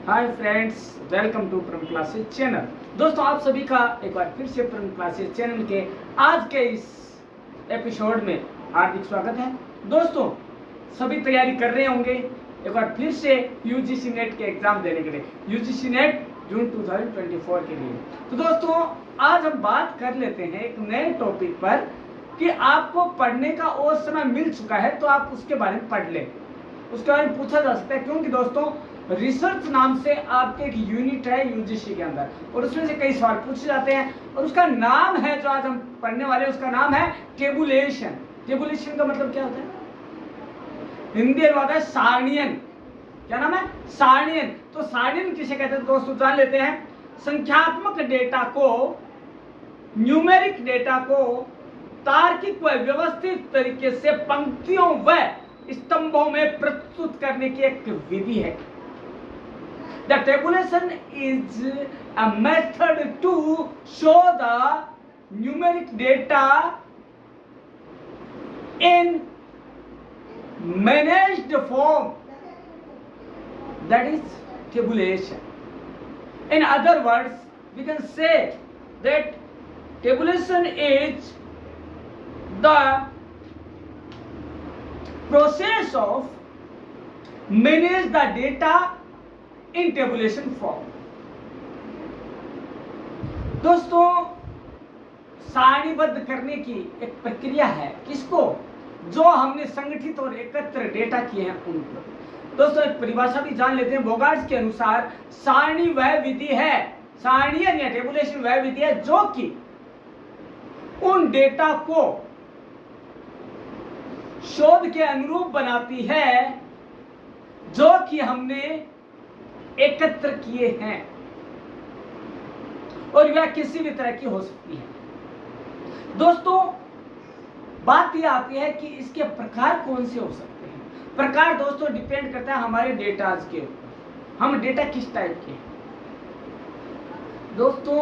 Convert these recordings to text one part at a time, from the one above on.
Hi friends, welcome to प्रम classes channel. दोस्तों, आप सभी का एक बार फिर से प्रम क्लासेस चैनल के आज के इस एपिसोड में हार्दिक स्वागत है। दोस्तों, सभी तैयारी कर रहे होंगे एक बार फिर से यूजीसी नेट के एग्जाम देने के लिए, यूजीसी नेट जून 2024 के लिए। तो दोस्तों, आज हम बात कर लेते हैं एक नए टॉपिक पर कि आपको पढ़ने का और समय मिल चुका है तो आप उसके बारे में पढ़ लें। उसके बारे में पूछा जा सकता है क्योंकि दोस्तों रिसर्च नाम से आपके एक यूनिट है यूजीसी के अंदर और उसमें से कई सवाल पूछे जाते हैं और उसका नाम है, जो आज हम पढ़ने वाले हैं उसका नाम है टेबुलेशन। टेबुलेशन का मतलब क्या होता है? हिंदी अनुवाद है सारणियन। क्या नाम है? सारणियन। तो सारणियन किसे कहते हैं दोस्तों, जान लेते हैं। संख्यात्मक डेटा को, न्यूमेरिक डेटा को तार्किक व व्यवस्थित तरीके से पंक्तियों व स्तंभों में प्रस्तुत करने की एक विधि है। The tabulation is a method to show the numeric data in managed form. That is tabulation. In other words, we can say that tabulation is the process of manage the data in tabulation form. दोस्तों, सारणीबद्ध करने की एक प्रक्रिया है। किसको? जो हमने संगठित और एकत्र डेटा किए हैं उनको। दोस्तों, एक परिभाषा भी जान लेते हैं। बोगार्ड्स के अनुसार सारणी वह विधि है, सारणीयन या टेबुलेशन वह विधि है जो कि उन डेटा को शोध के अनुरूप बनाती है जो कि हमने एकत्र किए हैं, और वह किसी भी तरह की हो सकती है। दोस्तों, बात यह आती है कि इसके प्रकार कौन से हो सकते हैं। प्रकार दोस्तों डिपेंड करता है हमारे डेटाज के ऊपर, हम डेटा किस टाइप के हैं। दोस्तों,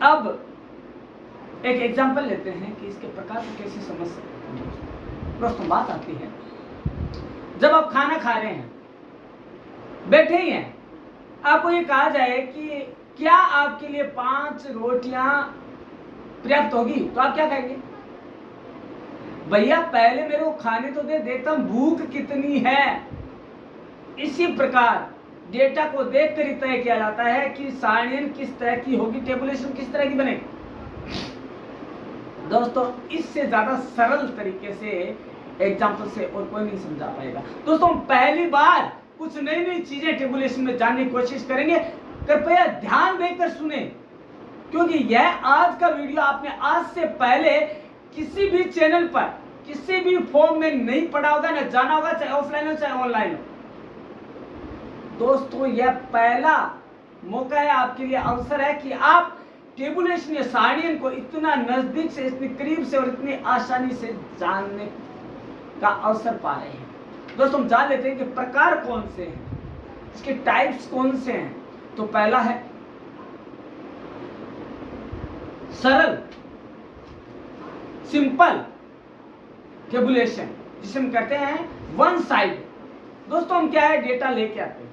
अब एक एग्जांपल लेते हैं कि इसके प्रकार को कैसे समझ सकते हैं। दोस्तों, बात आती है, जब आप खाना खा रहे हैं, बैठे ही हैं, आपको ये कहा जाए कि क्या आपके लिए 5 रोटियां पर्याप्त होगी, तो आप क्या कहेंगे? भैया पहले मेरे को खाने तो दे, देखता हूं भूख कितनी है। इसी प्रकार डेटा को देखकर ही तय किया जाता है कि सारणियन किस तरह की होगी, टेबुलेशन किस तरह की बनेगी। दोस्तों, इससे ज्यादा सरल तरीके से एग्जाम्पल से और कोई नहीं समझा पाएगा। दोस्तों, पहली बार कुछ नई नई चीजें टेबुलेशन में जानने की कोशिश करेंगे। कृपया ध्यान देकर सुने, क्योंकि यह आज का वीडियो आपने आज से पहले किसी भी चैनल पर किसी भी फॉर्म में नहीं पढ़ा होगा, न जाना होगा, चाहे ऑफलाइन हो चाहे ऑनलाइन हो। दोस्तों, यह पहला मौका है आपके लिए, अवसर है कि आप टेबुलेशन या सारणियन को इतना नजदीक से, इतनी करीब से और इतनी आसानी से जानने का अवसर पा रहे हैं। दोस्तों, हम जान लेते हैं कि प्रकार कौन से हैं, इसके टाइप्स कौन से हैं। तो पहला है सरल, सिंपल टेबुलेशन, जिसे हम कहते हैं वन साइड। दोस्तों, हम क्या है, डेटा लेके आते हैं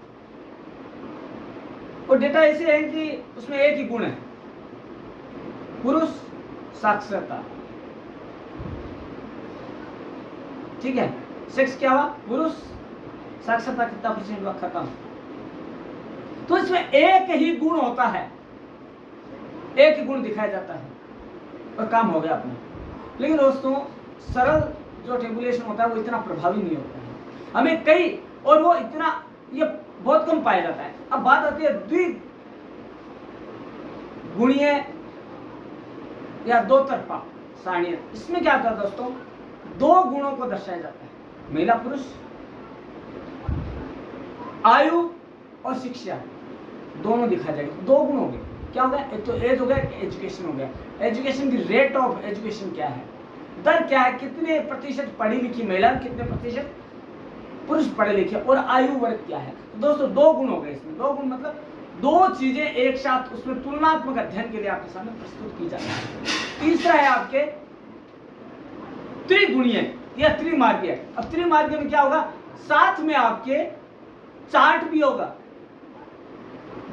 और डेटा ऐसे है कि उसमें एक ही गुण है, पुरुष साक्षरता। ठीक है, सेक्स क्या हुआ? पुरुष साक्षरता कितना परसेंट हुआ? खत्म। तो इसमें एक ही गुण होता है, एक ही गुण दिखाया जाता है और काम हो गया अपने। लेकिन दोस्तों, सरल जो टेबुलेशन होता है वो इतना प्रभावी नहीं होता है, हमें कई, और वो इतना, ये बहुत कम पाया जाता है। अब बात आती है द्विगुणीय या दो तरफा सारणियन। इसमें क्या होता है दोस्तों, दो गुणों को दर्शाया जाता है, महिला पुरुष, आयु और शिक्षा, दोनों दिखाया जाएगा। दो गुण हो गए, क्या हो गया? एक तो एज हो गया, एजुकेशन हो गया। एजुकेशन की रेट ऑफ एजुकेशन क्या है, दर क्या है, कितने प्रतिशत पढ़ी लिखी महिला, कितने प्रतिशत पुरुष पढ़े लिखे, और आयु वर्ग क्या है। तो दोस्तों, दो गुण हो गए इसमें। दो गुण मतलब दो चीजें एक साथ उसमें तुलनात्मक अध्ययन के लिए आपके सामने प्रस्तुत की जाती है। तीसरा है आपके त्रिगुणीय या त्रिमार्गीय। अब त्रिमार्गीय में क्या होगा, साथ में आपके चार्ट भी होगा।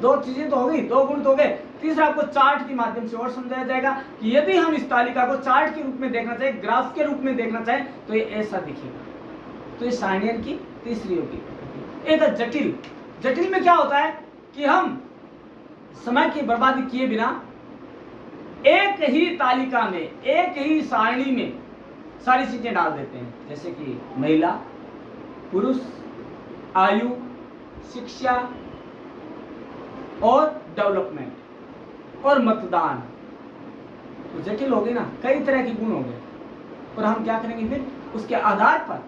दो चीजें तो हो गई, दो गुण तो हो गए। तीसरा आपको चार्ट के माध्यम से और समझाया जाएगा कि यदि हम इस तालिका को चार्ट के रूप में देखना चाहें, ग्राफ के रूप में देखना चाहें, तो ये ऐसा दिखेगा। तो ये सारणियन की तीसरी होगी। एक जटिल। जटिल में क्या होता है कि हम समय की बर्बादी किए बिना एक ही तालिका में, एक ही सारणी में सारी चीजें डाल देते हैं, जैसे कि महिला, पुरुष, आयु, शिक्षा और डेवलपमेंट और मतदान। तो जटिल हो गई ना, कई तरह के गुण हो गए। और हम क्या करेंगे फिर उसके आधार पर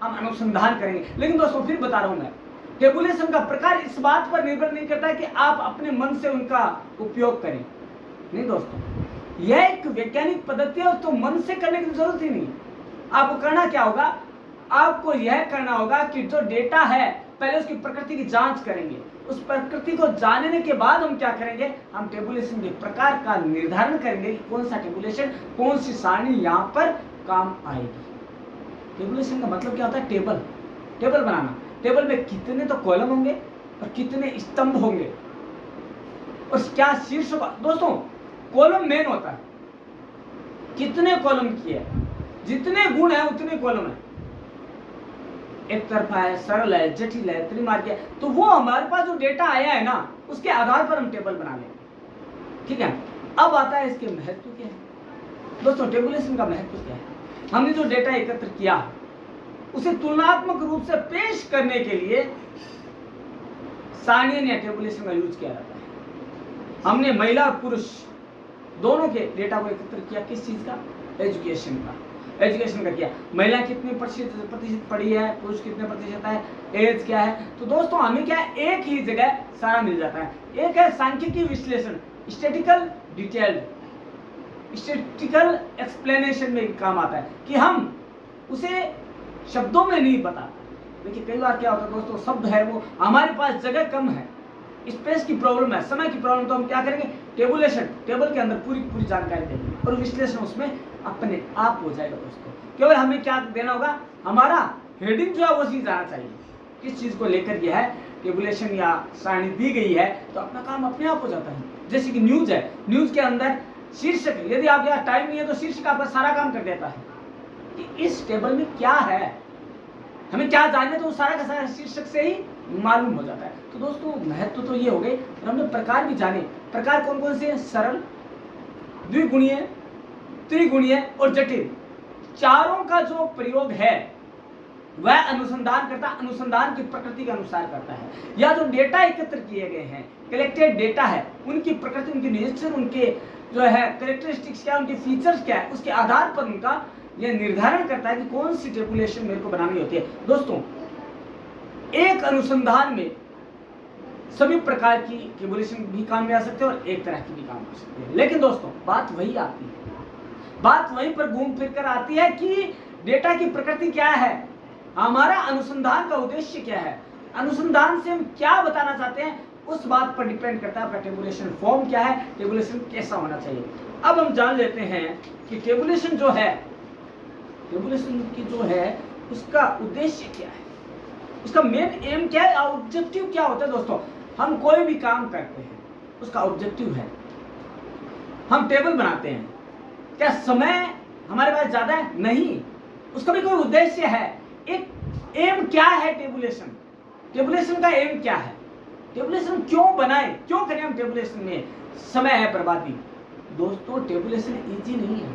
हम अनुसंधान करेंगे। लेकिन दोस्तों फिर बता रहा हूं मैं, टेबुलेशन का प्रकार इस बात पर निर्भर नहीं करता है कि आप अपने मन से उनका उपयोग करें। नहीं दोस्तों, यह एक वैज्ञानिक पद्धति है, तो मन से करने की जरूरत ही नहीं। आपको करना क्या होगा, आपको यह करना होगा कि जो डेटा है पहले उसकी प्रकृति की जांच करेंगे। उस प्रकृति को जानने के बाद हम क्या करेंगे, हम टेबुलेशन के प्रकार का निर्धारण करेंगे कि कौन सा टेबुलेशन, कौन सी सारणी यहाँ पर काम आएगी। टेबुलेशन का मतलब क्या होता है, टेबल। टेबल बनाना। टेबल में कितने तो कॉलम होंगे और कितने स्तंभ होंगे और क्या शीर्ष होगा। दोस्तों कॉलम मेन होता है, कितने कॉलम की है, जितने गुण है उतने कॉलम है। एक तरफा है, सरल है, जटिल है, त्रिमार्गी है, तो वो हमारे पास जो डेटा आया है ना, उसके आधार पर हम टेबल बना लेंगे। ठीक है। अब आता है इसके महत्व क्या है। दोस्तों टेबुलेशन का महत्व क्या है, हमने जो डेटा एकत्र किया उसे तुलनात्मक रूप से पेश करने के लिए सारणियन या टेबुलेशन का यूज किया जाता है। हमने महिला और पुरुष दोनों के डेटा को एकत्र किया। किस चीज का, एजुकेशन का। एजुकेशन का किया, महिला कितने प्रतिशत पढ़ी है, पुरुष कितने प्रतिशत है, एज क्या है। तो दोस्तों हमें क्या है, एक ही जगह सारा मिल जाता है। एक है सांख्यिकीय विश्लेषण, स्टैटिकल डिटेल्ड, स्टैटिकल एक्सप्लेनेशन में काम आता है कि हम उसे शब्दों में नहीं बताते। देखिए कई बार क्या होता है दोस्तों, शब्द है वो हमारे पास जगह कम है, स्पेस की प्रॉब्लम है, समय की प्रॉब्लम, तो हम क्या करेंगे, टेबुलेशन, टेबल के अंदर पूरी पूरी जानकारी देंगे और विश्लेषण उसमें अपने आप हो जाएगा। दोस्तों केवल हमें क्या देना होगा, हमारा हेडिंग जो है वो चीज आना चाहिए, किस चीज को लेकर यह है टेबुलेशन या सारणी दी गई है, तो अपना काम अपने आप हो जाता है। जैसे कि न्यूज है, न्यूज के अंदर शीर्षक, यदि आप यहाँ टाइम नहीं है तो शीर्षक आपका सारा काम कर देता है कि इस टेबल में क्या है, हमें क्या जानना, तो सारा का सारा शीर्षक से ही मालूम हो जाता है। तो दोस्तों महत्व तो ये हो गए, और हमने प्रकार भी जाने। प्रकार कौन कौन से हैं, सरल, द्विगुणीय, त्रिगुणीय और जटिल। चारों का जो प्रयोग है वह अनुसंधान करता, अनुसंधान की प्रकृति के अनुसार करता है, या जो डेटा एकत्र किए गए हैं, कलेक्टेड डेटा है, उनकी प्रकृति, उनकी नेचर, उनके जो है कैरेक्टरिस्टिक्स क्या, उनके फीचर्स क्या है, उसके आधार पर उनका यह निर्धारण करता है कि कौन सी टेबुलेशन मेरे को बनानी होती है। दोस्तों एक अनुसंधान में सभी प्रकार की टेबुलेशन भी काम में आ सकते हैं और एक तरह की भी काम आ सकती है। लेकिन दोस्तों बात वही आती है, बात वहीं पर घूम फिर कर आती है कि डेटा की प्रकृति क्या है, हमारा अनुसंधान का उद्देश्य क्या है, अनुसंधान से हम क्या बताना चाहते हैं, उस बात पर डिपेंड करता है आपका टेबुलेशन फॉर्म क्या है, टेबुलेशन कैसा होना चाहिए। अब हम जान लेते हैं कि टेबुलेशन जो है, टेबुलेशन की जो है उसका उद्देश्य क्या है, उसका मेन एम क्या है, ऑब्जेक्टिव क्या होता है। दोस्तों हम कोई भी काम करते हैं उसका ऑब्जेक्टिव है, हम टेबल बनाते हैं, क्या समय हमारे पास ज्यादा है, नहीं, उसका भी कोई उद्देश्य है, एक एम क्या है टेबुलेशन, टेबुलेशन का एम क्या है, टेबुलेशन क्यों बनाए, क्यों करें हम टेबुलेशन में, समय है बर्बादी। दोस्तों टेबुलेशन इजी नहीं है,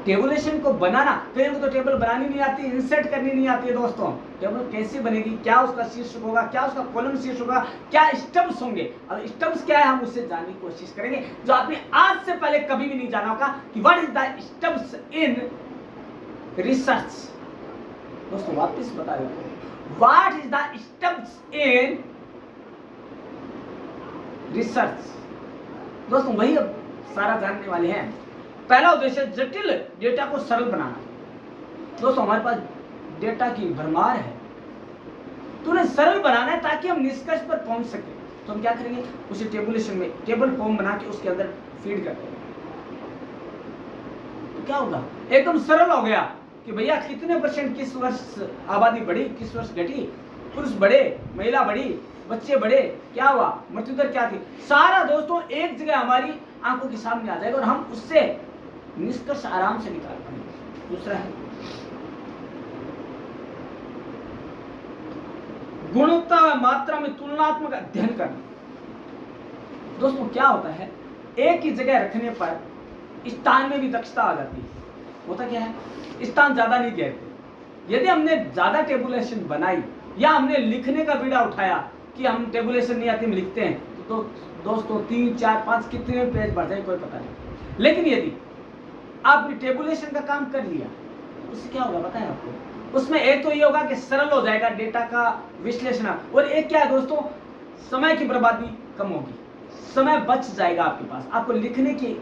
टेबुलेशन को बनाना, कहीं को तो टेबल बनानी नहीं आती, इंसर्ट करनी नहीं आती है। दोस्तों टेबल कैसे बनेगी, क्या उसका शीर्षक होगा, क्या उसका कॉलम शीर्षक होगा, क्या स्टब्स होंगे, अब स्टब्स क्या है हम उससे जानने की कोशिश करेंगे, जो आपने आज से पहले कभी भी नहीं जाना होगा कि what is the stubs in research. दोस्तों वापस बता देते हैं, what is the stubs in research. दोस्तों वही अब सारा जानने वाले हैं। पहला उद्देश्य जटिल डेटा को सरल बनाना। दोस्तों हमारे पास डेटा की भरमार है, तो उन्हें सरल बनाना है ताकि हम निष्कर्ष पर पहुंच सके। तो हम क्या करेंगे, उसे टेबुलेशन में टेबल फॉर्म बना के उसके अंदर फीड करते हैं, तो क्या होगा, एकदम सरल हो गया कि भैया कितने परसेंट किस वर्ष आबादी बढ़ी, किस वर्ष घटी, पुरुष बढ़े, महिला बढ़ी, बच्चे बढ़े, क्या हुआ, मृत्यु दर क्या थी, सारा दोस्तों एक जगह हमारी आंखों के सामने आ जाएगा और हम उससे निष्कर्ष आराम से निकाल पाएंगे। दूसरा है गुणवत्ता व मात्रा में तुलनात्मक अध्ययन करना। दोस्तों क्या होता है, एक ही जगह रखने पर स्थान में भी दक्षता आ जाती है। होता क्या है, स्थान ज्यादा नहीं घेरते। यदि हमने ज्यादा टेबुलेशन बनाई या हमने लिखने का बीड़ा उठाया कि हम टेबुलेशन नहीं आती, हम लिखते हैं, तो दोस्तों 3, 4, 5 कितने पेज बढ़ जाए कोई पता नहीं। लेकिन यदि आपने टेबुलेशन का काम कर लिया, उससे क्या होगा पता है आपको, उसमें एक तो ये होगा कि सरल हो जाएगा डेटा का विश्लेषण, और एक क्या है दोस्तों, समय की बर्बादी कम होगी, समय बच जाएगा आपके पास, आपको लिखने की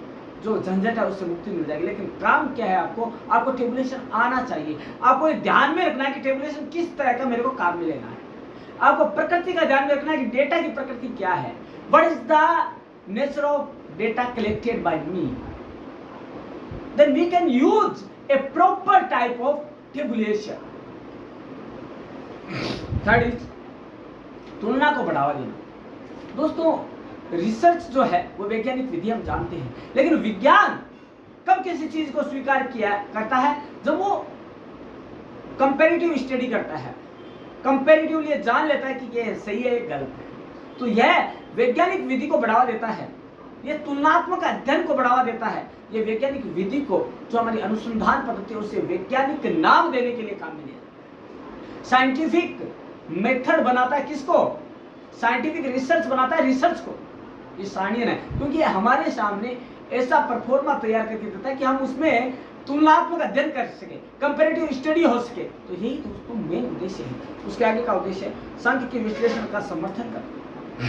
जो झंझट है उससे मुक्ति मिल जाएगी। लेकिन काम क्या है, आपको टेबुलेशन आना चाहिए। आपको ध्यान में रखना है कि टेबुलेशन किस तरह का मेरे को काम मिलेगा है। आपको प्रकृति का ध्यान में रखना है कि डेटा की प्रकृति क्या है, what is the nature of data collected by me, then we can use a proper type of tabulation. Third is तुलना को बढ़ावा देना। दोस्तों रिसर्च जो है वो वैज्ञानिक विधि हम जानते हैं, लेकिन विज्ञान कब किसी चीज को स्वीकार करता है, जब वो कंपैरेटिव स्टडी करता है, कंपैरेटिवली ये जान लेता है कि ये सही है ये गलत है। तो यह वैज्ञानिक विधि को बढ़ावा देता है, ये तुलनात्मक अध्ययन को बढ़ावा देता है, ये वैज्ञानिक विधि को जो हमारी अनुसंधान पद्धति है उसे वैज्ञानिक नाम देने के लिए काम में लिया जाता है। साइंटिफिक मेथड बनाता है किसको, साइंटिफिक रिसर्च बनाता है रिसर्च को, ये साइंटियन है, क्योंकि हमारे सामने ऐसा परफॉर्मा तैयार करके देता है कि हम उसमें तुलनात्मक अध्ययन कर सके, कंपैरेटिव स्टडी हो सके। तो यही दोस्तों मेन उद्देश्य है। उसके आगे का उद्देश्य है सांख्यिकीय विश्लेषण का समर्थन करना,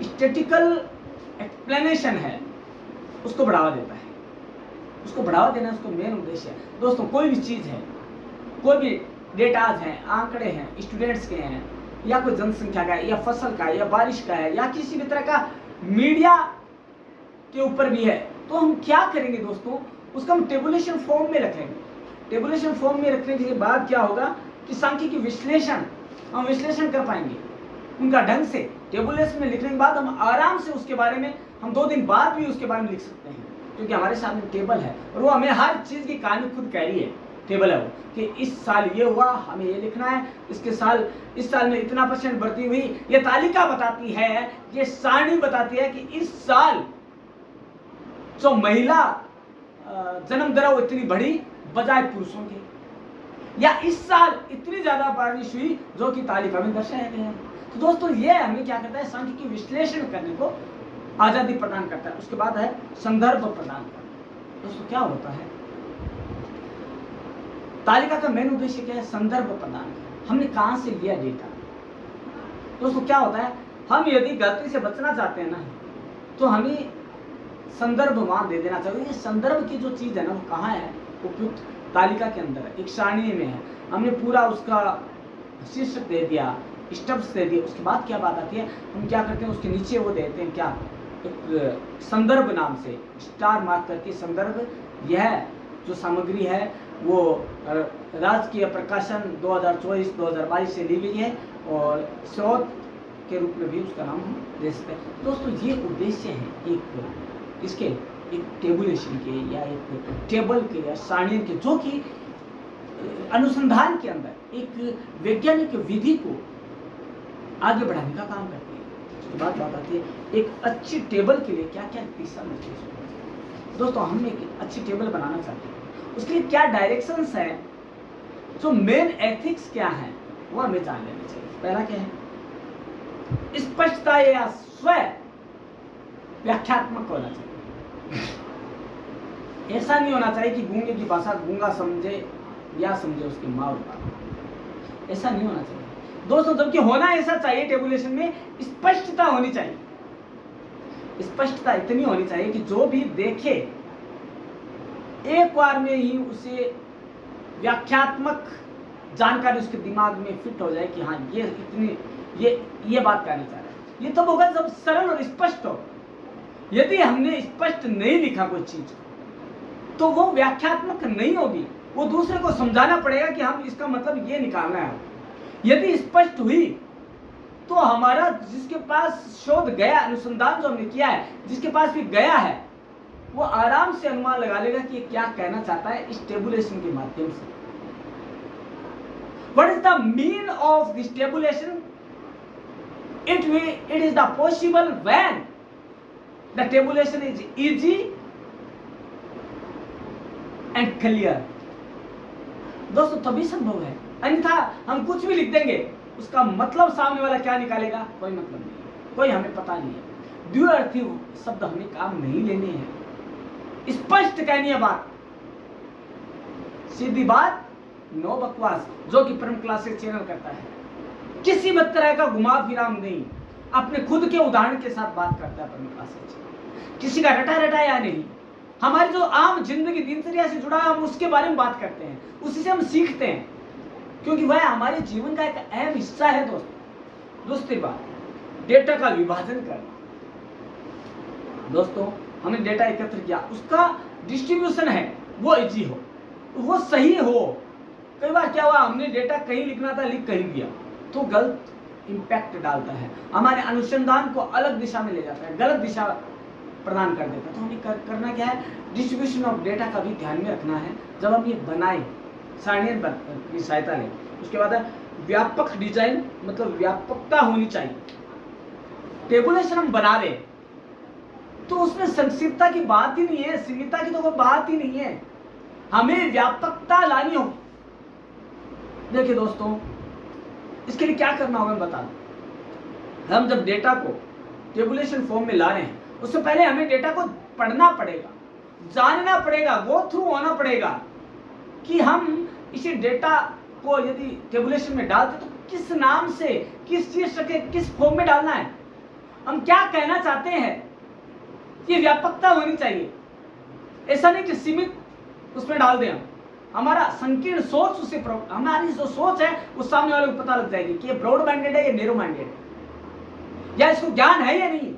स्टैटिकल एक्सप्लेनेशन है उसको बढ़ावा देता है, उसको बढ़ावा देना उसको मेन उद्देश्य है। दोस्तों कोई भी चीज है, कोई भी डेटाज हैं, आंकड़े हैं, स्टूडेंट्स के हैं, या कोई जनसंख्या का है, या फसल का है, या बारिश का है, या किसी भी तरह का मीडिया के ऊपर भी है, तो हम क्या करेंगे दोस्तों, उसका हम टेबुलेशन फॉर्म में रखेंगे। टेबुलेशन फॉर्म में रखने के बाद क्या होगा कि सांख्यिकी विश्लेषण हम विश्लेषण कर पाएंगे उनका ढंग से। टेबुलेशन में लिखने के बाद हम आराम से उसके बारे में हम 2 दिन बाद भी उसके बारे में लिख सकते हैं, क्योंकि हमारे सामने टेबल है और वो हमें हर चीज की कहानी खुद कह रही है। टेबल है वो कि इस साल ये हुआ, हमें ये लिखना है, इस साल में इतना % बढ़ती हुई, ये तालिका बताती है, ये सारणी बताती है कि इस साल जो महिला जन्म दर वो इतनी बढ़ी बजाय पुरुषों के, या इस साल इतनी ज्यादा बारिश हुई जो कि तालिका में दर्शाया गया है। तो दोस्तों ये हमें क्या करता है, सांख्यिकीय विश्लेषण करने को आजादी प्रदान करता है। उसके बाद है संदर्भ प्रदान करना। दोस्तों क्या होता है, तालिका का मेन उद्देश्य क्या है, संदर्भ प्रदान। हमने कहां से लिया डेटा। दोस्तों क्या होता है, हम यदि गलती से बचना चाहते हैं ना, तो हमें संदर्भ मान दे देना चाहिए। ये संदर्भ की जो चीज है ना वो कहाँ है, उपयुक्त तालिका के अंदर है, एक सारणी में है। हमने पूरा उसका शीर्षक दे दिया, स्टेप्स दे दिए, उसके बाद क्या बात आती है, हम क्या करते हैं उसके नीचे वो देते हैं क्या, एक संदर्भ नाम से स्टार मार्क करके संदर्भ, यह जो सामग्री है वो राजकीय प्रकाशन 2024-2022 से ली गई है और स्रोत के रूप में भी उसका नाम हम दे सकते हैं। दोस्तों ये उद्देश्य है एक टेबुलेशन के या एक टेबल के या सारणी के, जो कि अनुसंधान के अंदर एक वैज्ञानिक विधि को आगे बढ़ाने का काम करते हैं। उसके बाद बात आती है एक अच्छी टेबल के लिए क्या क्या दिशा निर्देश होते हैं। दोस्तों हम एक अच्छी टेबल बनाना चाहते हैं, उसके लिए क्या डायरेक्शंस है, जो मेन एथिक्स क्या है वो हमें जान लेना चाहिए। पहला क्या है, स्पष्टता या स्व व्याख्यात्मक होना चाहिए। ऐसा नहीं होना चाहिए कि गूंगे की भाषा गूंगा समझे या समझे उसकी माँ और बाप, ऐसा नहीं होना चाहिए दोस्तों। जबकि होना ऐसा चाहिए, टेबुलेशन में स्पष्टता होनी चाहिए। स्पष्टता इतनी होनी चाहिए कि जो भी देखे एक बार में ही उसे व्याख्यात्मक जानकारी उसके दिमाग में फिट हो जाए कि हाँ ये बात कहना चाह रहा है। ये तब होगा जब सरल और स्पष्ट हो। यदि हमने स्पष्ट नहीं लिखा कोई चीज तो वो व्याख्यात्मक नहीं होगी, वो दूसरे को समझाना पड़ेगा कि हम इसका मतलब ये निकालना है। यदि स्पष्ट हुई तो हमारा जिसके पास शोध गया, अनुसंधान जो हमने किया है, जिसके पास भी गया है, वो आराम से अनुमान लगा लेगा कि ये क्या कहना चाहता है इस टेबुलेशन के माध्यम से। What is the mean of this tabulation? It is the possible when the tabulation is easy and clear. दोस्तों तभी संभव है, अन्यथा हम कुछ भी लिख देंगे, उसका मतलब सामने वाला क्या निकालेगा कोई मतलब नहीं, कोई हमें पता नहीं है। द्व्यर्थी शब्द हमें काम नहीं लेने हैं, स्पष्ट कहनी है बात, सीधी बात, नो बकवास, जो कि परम क्लासेस चैनल करता है। किसी भी तरह का घुमा फिराम नहीं, अपने खुद के उदाहरण के साथ बात करता है परम क्लासेस चैनल, किसी का रटा रटाया नहीं। हमारी जो आम जिंदगी दिनचर्या से जुड़ा है, हम उसके बारे में बात करते हैं, उसी से हम सीखते हैं, क्योंकि वह हमारे जीवन का एक अहम हिस्सा है। दोस्तों दूसरी बात, डेटा का विभाजन करना। दोस्तों हमने डेटा एकत्र किया, उसका डिस्ट्रीब्यूशन है वो इजी हो, वो सही हो। कई बार क्या हुआ, हमने डेटा कहीं लिखना था, लिख कहीं दिया, तो गलत इंपैक्ट डालता है, हमारे अनुसंधान को अलग दिशा में ले जाता है, गलत दिशा प्रदान कर देता है। तो हमें करना क्या है, डिस्ट्रीब्यूशन ऑफ डेटा का भी ध्यान में रखना है जब हम ये बनाए, सारणियन की सहायता लें। उसके बाद है व्यापक डिजाइन, मतलब व्यापकता होनी चाहिए। टेबुलेशन हम बना रहे तो उसमें संक्षिप्तता की बात ही नहीं है, सीमितता की तो कोई बात ही नहीं है, हमें व्यापकता लानी होगी। देखिए दोस्तों, इसके लिए क्या करना होगा मैं बता दूं। हम जब डेटा को टेबुलेशन फॉर्म में ला रहे हैं, उससे पहले हमें डेटा को पढ़ना पड़ेगा, जानना पड़ेगा, गो थ्रू होना पड़ेगा कि हम इसी डेटा को यदि टेबुलेशन में डालते तो किस नाम से, किस शीर्षक के, किस फॉर्म में डालना है, हम क्या कहना चाहते हैं, ये व्यापकता होनी चाहिए। ऐसा नहीं कि सीमित उसमें डाल दें, हमारा संकीर्ण सोच उसे, हमारी जो सोच है उस सामने वाले को पता लग जाएगी कि ये ब्रॉड माइंडेड है या नैरो माइंडेड है, या इसको ज्ञान है या नहीं।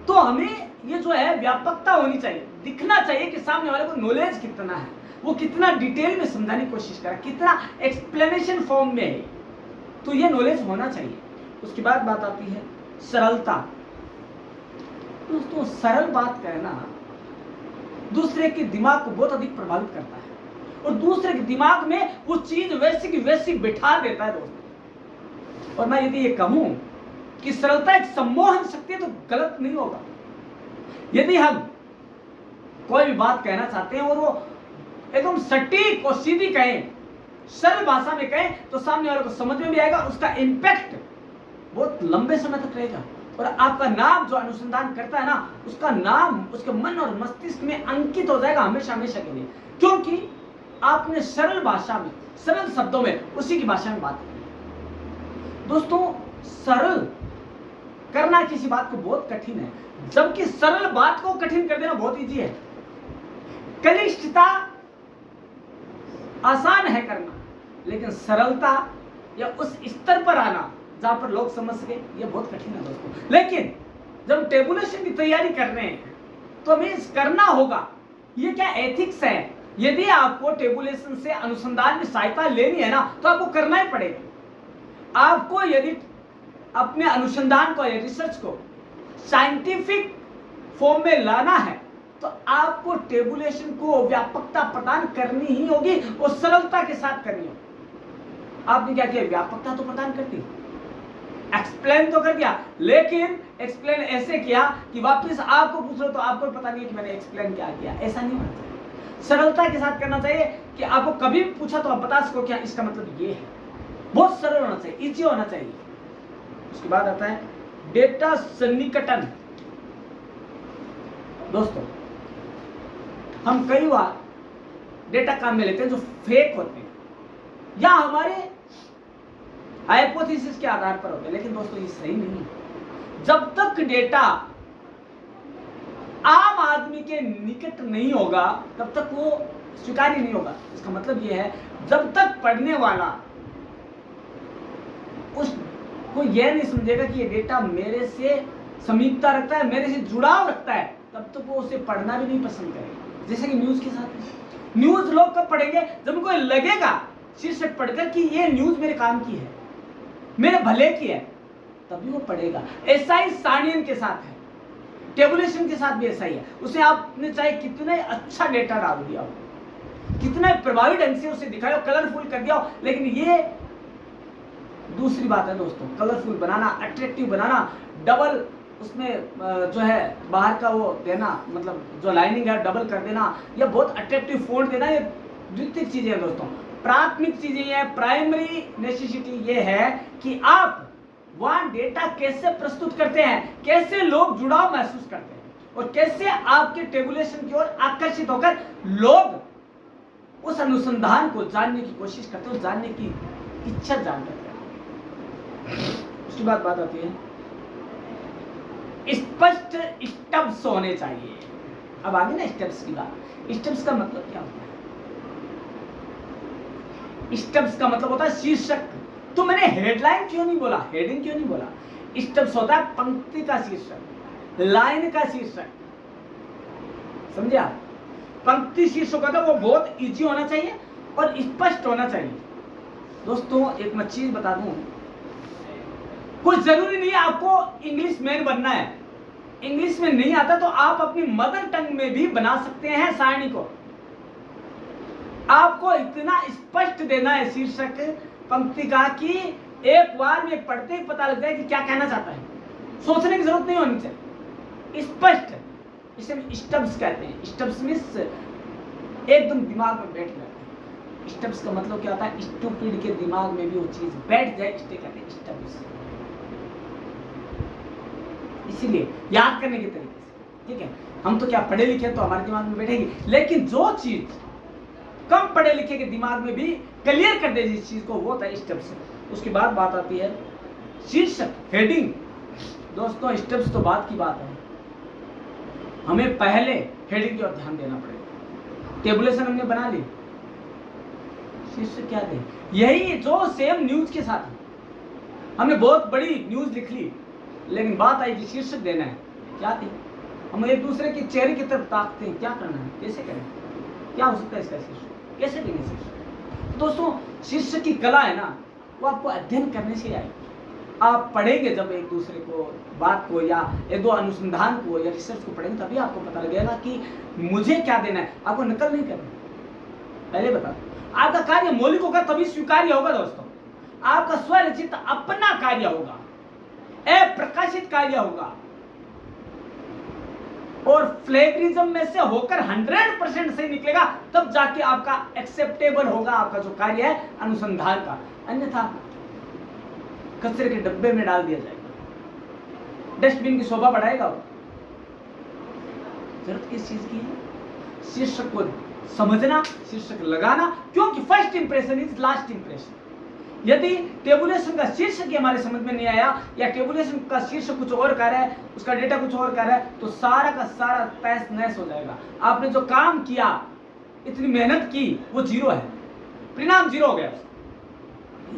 तो हमें ये जो है व्यापकता होनी चाहिए, दिखना चाहिए कि सामने वाले को नॉलेज कितना है, वो कितना डिटेल में समझाने की कोशिश कर रहा है, कितना एक्सप्लेनेशन फॉर्म में है, तो ये नॉलेज होना चाहिए। उसके बाद बात आती है सरलता। दोस्तों सरल बात कहना दूसरे के दिमाग को बहुत अधिक प्रभावित करता है, और दूसरे के दिमाग में वो चीज वैसी की वैसी बिठा देता है दोस्तों। और मैं यदि ये कहूं कि सरलता एक सम्मोहन शक्ति है तो गलत नहीं होगा। यदि हम कोई भी बात कहना चाहते हैं और वो एकदम सटीक और सीधी कहें, सरल भाषा में कहें, तो सामने वाले को समझ में भी आएगा, उसका इम्पैक्ट बहुत लंबे समय तक रहेगा, और आपका नाम जो अनुसंधान करता है ना, उसका नाम उसके मन और मस्तिष्क में अंकित हो जाएगा हमेशा हमेशा के लिए, क्योंकि आपने सरल भाषा में, सरल शब्दों में, उसी की भाषा में बात की। दोस्तों सरल करना किसी बात को बहुत कठिन है, जबकि सरल बात को कठिन कर देना बहुत इजी है। कनिष्ठता आसान है करना, लेकिन सरलता या उस स्तर पर आना जहां पर लोग समझ सके, ये बहुत कठिन है दोस्तों। लेकिन जब टेबुलेशन की तैयारी कर रहे हैं तो हमें करना होगा, ये क्या एथिक्स है। यदि आपको टेबुलेशन से अनुसंधान में सहायता लेनी है ना, तो आपको करना ही पड़ेगा। आपको यदि अपने अनुसंधान को या रिसर्च को साइंटिफिक फॉर्म में लाना है तो आपको टेबुलेशन को व्यापकता प्रदान करनी ही होगी, और सरलता के साथ करनी होगी। आपने क्या किया, व्यापकता तो प्रदान कर दी, एक्सप्लेन तो कर दिया, लेकिन एक्सप्लेन ऐसे किया कि वापस आपको पूछ लो तो आपको पता नहीं है कि मैंने एक्सप्लेन क्या किया। ऐसा नहीं होना चाहिए, सरलता के साथ करना चाहिए कि आपको कभी भी पूछा तो आप बता सको क्या इसका मतलब ये है। बहुत सरल होना चाहिए, इजी होना चाहिए। उसके बाद आता है डेटा सन्निकटन। दोस्तों हम कई बार डेटा काम में लेते हैं जो फेक होते हैं या हमारे हाइपोथेसिस के आधार पर होते हैं, लेकिन दोस्तों ये सही नहीं है। जब तक डेटा आम आदमी के निकट नहीं होगा तब तक वो स्वीकार्य नहीं होगा। इसका मतलब ये है, जब तक पढ़ने वाला उसको यह नहीं समझेगा कि ये डेटा मेरे से समीपता रखता है, मेरे से जुड़ाव रखता है, तब तक वो उसे पढ़ना भी नहीं पसंद करेगा। जैसे कि न्यूज के साथ, न्यूज लोग कब पढ़ेंगे, जब उनको लगेगा शीर्षक पढ़कर कि ये न्यूज मेरे काम की है, मेरे भले की है, तभी वो पढ़ेगा। ऐसा ही सारणियन के साथ है, टेबुलेशन के साथ भी ऐसा ही है। उसे आपने चाहे कितना अच्छा डेटा डाल दिया हो, कितना प्रभावी ढंग से उसे दिखाया हो, कलरफुल कर दिया हो, लेकिन ये दूसरी बात है दोस्तों, कलरफुल बनाना, अट्रैक्टिव बनाना, डबल उसमें जो है बाहर का वो देना, मतलब जो लाइनिंग है डबल कर देना, या बहुत अट्रैक्टिव फॉन्ट देना, ये द्वितीयक चीजें हैं दोस्तों। प्राथमिक चीजें ये है, प्राइमरी नेसेसिटी ये है कि आप वहां डेटा कैसे प्रस्तुत करते हैं, कैसे लोग जुड़ाव महसूस करते हैं, और कैसे आपके टेबुलेशन की ओर आकर्षित होकर लोग उस अनुसंधान को जानने की कोशिश करते हैं, जानने की इच्छा जान करते हैं। उसके बाद बात आती है स्पष्ट स्टेप्स होने चाहिए। अब आगे ना स्टेप्स की बात। स्टेप्स का मतलब क्या होता है? स्टेप्स का मतलब होता है शीर्षक। तो मैंने हेडलाइन क्यों नहीं बोला, हेडिंग क्यों नहीं बोला? स्टेप्स होता है पंक्ति का शीर्षक, लाइन का शीर्षक, समझे आप? पंक्ति शीर्षक होता है वो बहुत इजी होना चाहिए और स्पष्ट होना चाहिए। दोस्तों एक मैं चीज बता दूं, कोई जरूरी नहीं है आपको इंग्लिश मैन बनना है। इंग्लिश में नहीं आता तो आप अपनी मदर टंग में भी बना सकते हैं सारणी को। आपको इतना स्पष्ट देना है शीर्षक पंक्ति का कि एक बार में पढ़ते ही पता लगता है कि क्या कहना चाहता है, सोचने की जरूरत नहीं होनी चाहिए, स्पष्ट। इसे हम स्टब्स कहते हैं। स्टब्स मींस एकदम दिमाग में बैठ जाता है। स्टब्स का मतलब क्या होता है? स्टूपिड के दिमाग में भी वो चीज बैठ जाए, इसलिए कहते हैं स्टब्स। इसीलिए याद करने के तरीके से, ठीक है? हम तो क्या पढ़े लिखे तो हमारे दिमाग में बैठेगी, लेकिन जो चीज कम पढ़े लिखे के दिमाग में भी क्लियर कर दे जिस चीज को, वो होता है स्टेप्स। उसके बाद बात आती है शीर्षक, हेडिंग। दोस्तों स्टेप्स तो बात की बात है, हमें पहले हेडिंग की ओर ध्यान देना पड़ेगा। टेबुलेशन हमने बना ली, शीर्षक क्या दे? यही जो सेम न्यूज के साथ है। हमने बहुत बड़ी न्यूज लिख ली, लेकिन बात आई कि शीर्षक देना है, क्या थी? हम एक दूसरे के चेहरे की तरफ ताकते हैं, क्या करना है, कैसे करें, क्या हो सकता है इसका शीर्षक, कैसे देंगे शीर्षक? दोस्तों शीर्षक की कला है ना, वो आपको अध्ययन करने से आएगी। आप पढ़ेंगे जब एक दूसरे को बात को, या एक दो अनुसंधान को या रिसर्च को पढ़ेंगे, तभी आपको पता लगेगा कि मुझे क्या देना है। आपको नकल नहीं करनी, पहले बता। आपका कार्य मौलिक होगा तभी स्वीकार्य होगा दोस्तों। आपका स्वरचित अपना कार्य होगा, अप्रकाशित कार्य होगा, और फ्लेगरिज्म में से होकर 100% सही निकलेगा, तब जाके आपका एक्सेप्टेबल होगा आपका जो कार्य है अनुसंधान का। अन्यथा कचरे के डब्बे में डाल दिया जाएगा, डस्टबिन की शोभा बढ़ाएगा वो। जरूरत किस चीज की है? शीर्षक को समझना, शीर्षक लगाना, क्योंकि first impression is last impression. यदि टेबुलेशन का शीर्षक हमारे समझ में नहीं आया, या टेबुलेशन का शीर्षक कुछ और कह रहा है, उसका डेटा कुछ और कह रहा है, तो सारा का सारा तहस नहस हो जाएगा। आपने जो काम किया, इतनी मेहनत की, वो जीरो है, परिणाम जीरो हो गया।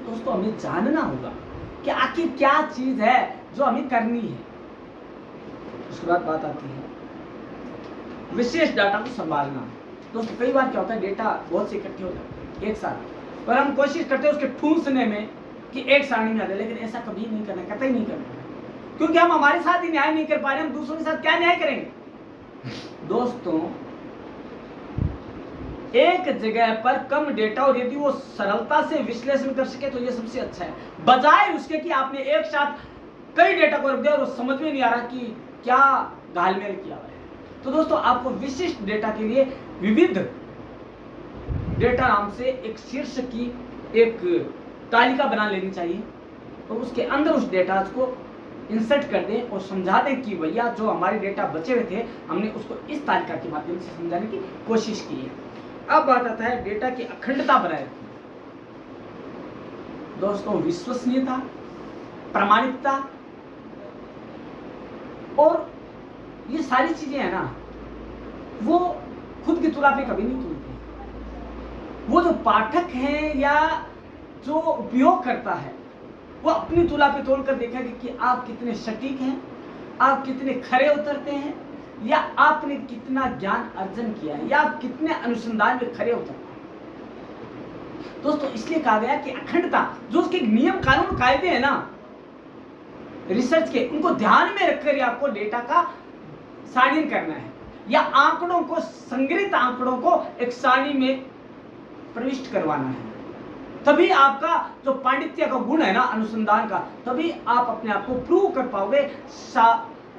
दोस्तों हमें जानना होगा कि आखिर क्या चीज है जो हमें करनी है। उसके बाद बात आती है विशेष डाटा को संभालना। दोस्तों कई बार क्या होता है, डेटा बहुत से इकट्ठे हो जाते हैं एक साथ, पर हम कोशिश करते हैं उसके ठूंसने में कि एक सारणी में आ जाए, लेकिन ऐसा कभी नहीं करना, कतई नहीं करना, क्योंकि हम हमारे साथ ही न्याय नहीं कर पा रहे, हम दूसरों के साथ क्या न्याय करेंगे? दोस्तों एक जगह पर कम डेटा, और यदि वो सरलता से विश्लेषण कर सके तो ये सबसे अच्छा है, बजाय उसके कि आपने एक साथ कई डेटा को रख दिया और समझ में नहीं आ रहा कि क्या घालमेल किया हुआ है। तो दोस्तों आपको विशिष्ट डेटा के लिए विविध डेटा नाम से एक शीर्षक की एक तालिका बना लेनी चाहिए, और उसके अंदर उस डेटा को इंसर्ट कर दें और समझा दें कि भैया जो हमारे डेटा बचे हुए थे, हमने उसको इस तालिका के माध्यम से समझाने की कोशिश की है। अब बात आता है डेटा की अखंडता बनाए रखना। दोस्तों विश्वसनीयता, प्रामाणिकता, और ये सारी चीजें है ना, वो खुद की तुलना पे कभी नहीं तुलते। वो जो पाठक है या जो उपयोग करता है, वो अपनी तुलना पे तोल कर देखेगा कि आप कितने सटीक हैं, आप कितने खरे उतरते हैं, या आपने कितना ज्ञान अर्जन किया है, या आप कितने अनुसंधान में खरे उतरते हैं। दोस्तों इसलिए कहा गया कि अखंडता, जो उसके नियम कानून कायदे हैं ना रिसर्च के, उनको ध्यान में रखकर आपको डेटा का सारणीकरण करना है, या आंकड़ों को, संग्रहित आंकड़ों को एक सारणी में प्रविष्ट करवाना है। तभी आपका जो पांडित्य का गुण है ना अनुसंधान का, तभी आप अपने आप को प्रूव कर पाओगे,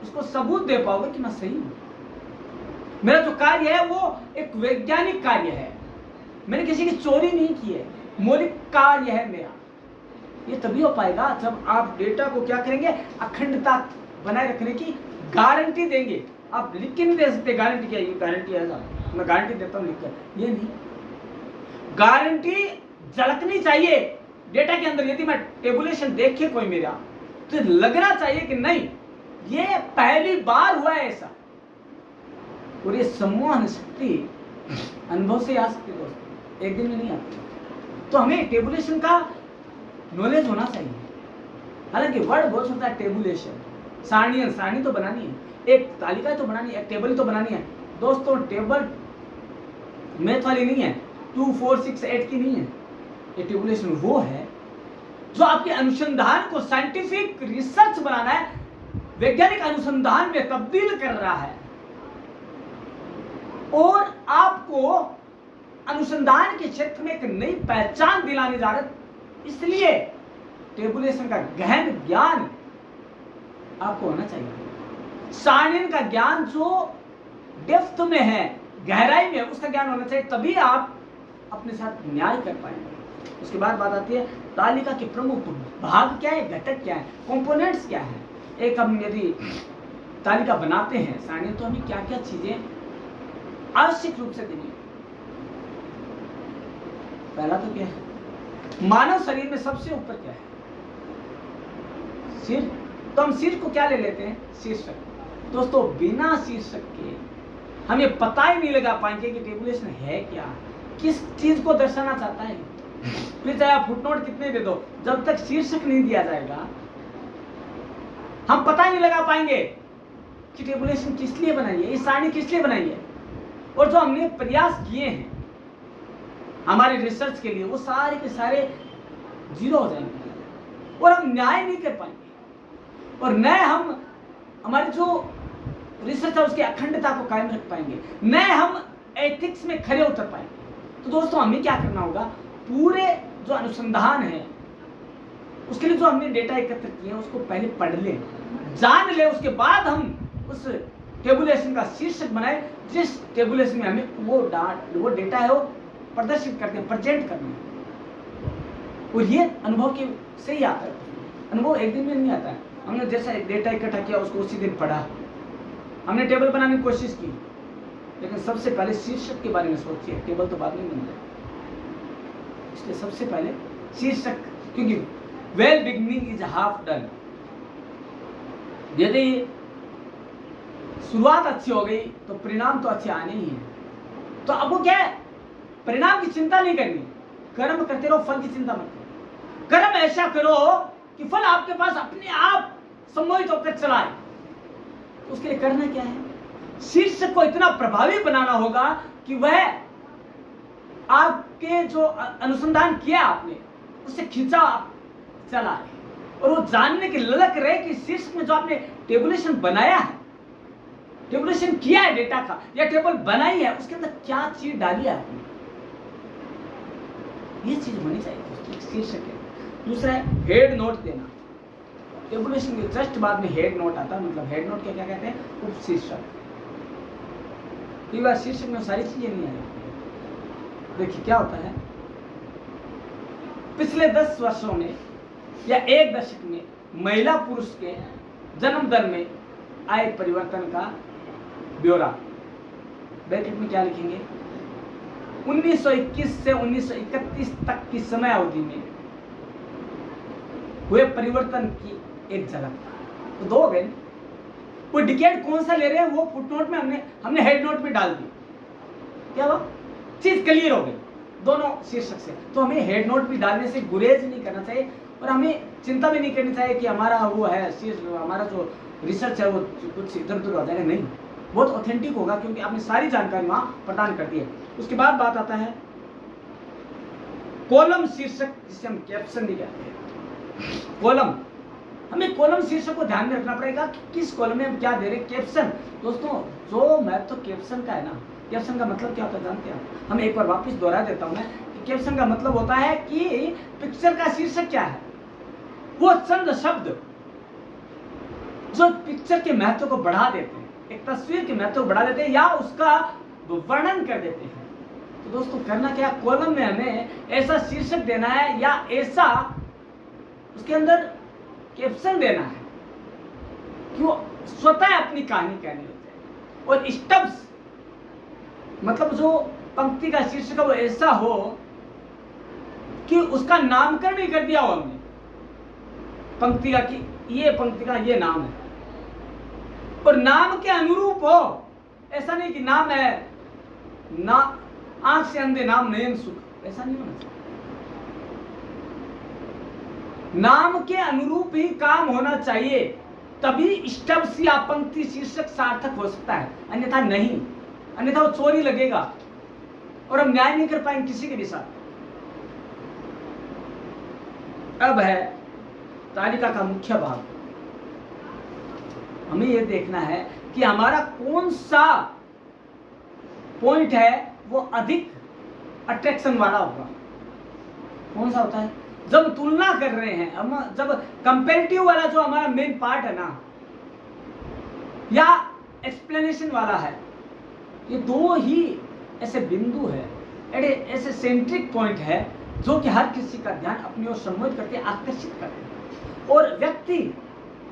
उसको सबूत दे पाओगे कि मैं सही हूं। मेरा जो कार्य है वो एक वैज्ञानिक कार्य है, मैंने किसी की चोरी नहीं की है, मौलिक कार्य है मेरा। ये तभी हो पाएगा जब आप डेटा को क्या करेंगे, अखंडता बनाए रखने की गारंटी देंगे। आप लिख के नहीं दे सकते गारंटी, क्या ये गारंटी है साहब, मैं गारंटी देता हूं लिखकर, ये नहीं। गारंटी झलकनी चाहिए डेटा के अंदर। यदि मैं टेबुलेशन देखे कोई मेरा, तो लगना चाहिए कि नहीं ये पहली बार हुआ है ऐसा। और ये सम्मोहन शक्ति अनुभव से आ सकती है दोस्तों, एक दिन में नहीं आती। तो हमें टेबुलेशन का नॉलेज होना चाहिए। हालांकि वर्ड बहुत होता है टेबुलेशन, सारणी तो बनानी है, एक तालिका तो बनानी है, एक टेबल तो बनानी है। दोस्तों टेबल मैथ वाली नहीं है, 2 4 6 8 की नहीं है। ये टेबुलेशन वो है जो आपके अनुसंधान को साइंटिफिक रिसर्च बनाना है, वैज्ञानिक अनुसंधान में तब्दील कर रहा है और आपको अनुसंधान के क्षेत्र में एक नई पहचान दिलाने जा रहा है। इसलिए टेबुलेशन का गहन ज्ञान आपको होना चाहिए। सारणियन का ज्ञान जो डेप्थ में है, गहराई में, उसका ज्ञान होना चाहिए, तभी आप अपने साथ न्याय कर पाएंगे। उसके बाद बात आती है तालिका के प्रमुख भाग क्या है, घटक क्या है, कंपोनेंट्स क्या है। एक हम यदि तालिका बनाते हैं सारणियन, तो हमें क्या क्या चीजें आवश्यक रूप से देनी है। पहला तो क्या है, मानव शरीर में सबसे ऊपर क्या है, सिर। तो हम सिर को क्या ले लेते हैं, शीर्षक। दोस्तों बिना शीर्षक के हमें पता ही नहीं लगा पाएंगे कि टेबुलेशन है क्या, किस चीज को दर्शाना चाहता है। फिर चाहे आप फुटनोट कितने दे दो, जब तक शीर्षक नहीं दिया जाएगा हम पता ही नहीं लगा पाएंगे कि टेबुलेशन किस लिए बनाई है, ये सारणी किस लिए बनाई है। और जो हमने प्रयास किए हैं हमारे रिसर्च के लिए, वो सारे के सारे जीरो हो जाएंगे और हम न्याय नहीं कर पाएंगे, और न हम हमारी जो रिसर्च है उसकी अखंडता को कायम रख पाएंगे, न हम एथिक्स में खरे उतर पाएंगे। तो दोस्तों हमें क्या करना होगा, पूरे जो अनुसंधान है उसके लिए जो हमने डेटा एकत्र किए हैं उसको पहले पढ़ ले, जान ले, उसके बाद हम उस टेबुलेशन का शीर्षक बनाए, जिस टेबुलेशन में हमें वो डेटा है वो प्रदर्शित करते हैं, प्रेजेंट करना है। और ये अनुभव के से ही आता है, अनुभव एक दिन में नहीं आता है। हमने जैसा डेटा इकट्ठा किया उसको उसी दिन पढ़ा, हमने टेबल बनाने की कोशिश की, लेकिन सबसे पहले शीर्षक के बारे में सोचिए, टेबल तो बाद में बन जाए। इसलिए सबसे पहले शीर्षक, क्योंकि well beginning is half done. यदि शुरुआत अच्छी हो गई तो परिणाम तो अच्छे आने ही हैं। तो अब वो क्या है, परिणाम की चिंता नहीं करनी, कर्म करते रहो, फल की चिंता मत करो। कर्म ऐसा करो कि फल आपके पास अपने आप सम्मोहित होकर चला आए। तो उसके लिए करना क्या है, शीर्षक को इतना प्रभावी बनाना होगा कि वह आपके जो अनुसंधान किया आपने उससे खींचा चला है, और वो जानने की ललक रहे कि शीर्षक में जो आपने टेबुलेशन बनाया है, टेबुलेशन किया है डेटा का, या टेबल बनाई है, उसके अंदर क्या चीज डाली है आपने, ये चीज होनी चाहिए दोस्तों शीर्षक है। दूसरा है हेड नोट देना। टेबुलेशन के जस्ट बाद में हेड नोट आता है, मतलब हेड नोट क्या कहते हैं, उपशीर्षक। कई बार शीर्षक में सारी चीजें नहीं आ रही। देखिए क्या होता है, पिछले 10 वर्षों में या एक दशक में महिला पुरुष के जन्म दर में आए परिवर्तन का ब्यौरा। ब्रैकेट में क्या लिखेंगे, 1921 से 1931 तक की समय अवधि में हुए परिवर्तन की एक झलक। तो दो हो गए, वो डिकेड कौन सा ले रहे हैं वो फुटनोट में हमने हेड नोट में डाल दी, क्या हुआ, चीज क्लियर हो गई दोनों शीर्षक से। तो हमें हेड नोट भी डालने से गुरेज नहीं करना चाहिए, और हमें चिंता भी नहीं करनी चाहिए कि हमारा वो है हमारा जो रिसर्च है वो कुछ इधर उधर हो जाएगा। नहीं, बहुत ऑथेंटिक होगा, क्योंकि आपने सारी जानकारी वहां प्रदान कर दी है। उसके बाद बात आता है कॉलम शीर्षक जिसे हम कैप्शन भी कहते हैं। कॉलम, हमें कॉलम शीर्षक को ध्यान में रखना पड़ेगा कि किस कॉलम में हम क्या दे रहे हैं। कैप्शन दोस्तों, जो महत्व तो कैप्शन का है ना, कैप्शन का मतलब क्या होता है जानते हैं? हम एक बार वापस दोहरा देता हूं मैं कि कैप्शन का मतलब होता है कि पिक्चर का शीर्षक क्या है, वो चंद शब्द जो पिक्चर के महत्व को बढ़ा देते हैं, एक तस्वीर के महत्व को बढ़ा देते हैं या उसका वर्णन कर देते हैं। तो दोस्तों करना क्या, कॉलम में हमें ऐसा शीर्षक देना है या ऐसा उसके अंदर कैप्शन देना है कि वो स्वतः अपनी कहानी कहने लगते हैं। और स्टब्स मतलब जो पंक्ति का शीर्षक है वो ऐसा हो कि उसका नामकरण ही कर दिया हो हमने पंक्ति का, कि ये पंक्ति का ये नाम है और नाम के अनुरूप हो। ऐसा नहीं कि नाम है ना आंख से अंधे नाम नयन सुख, ऐसा नहीं होना चाहिए। नाम के अनुरूप ही काम होना चाहिए, तभी स्टब्स या पंक्ति शीर्षक सार्थक हो सकता है, अन्यथा नहीं। अन्यथा वो चोरी लगेगा और हम न्याय नहीं कर पाएंगे किसी के भी साथ। अब है तालिका का मुख्य भाग। हमें यह देखना है कि हमारा कौन सा पॉइंट है वो अधिक अट्रैक्शन वाला होगा। कौन सा होता है? जब तुलना कर रहे हैं हम, जब कंपैरेटिव वाला जो हमारा मेन पार्ट है ना, या एक्सप्लेनेशन वाला है, ये दो ही ऐसे बिंदु है, ऐसे सेंट्रिक पॉइंट है जो कि हर किसी का ध्यान अपनी ओर सम्मोहित करके आकर्षित करते हैं और व्यक्ति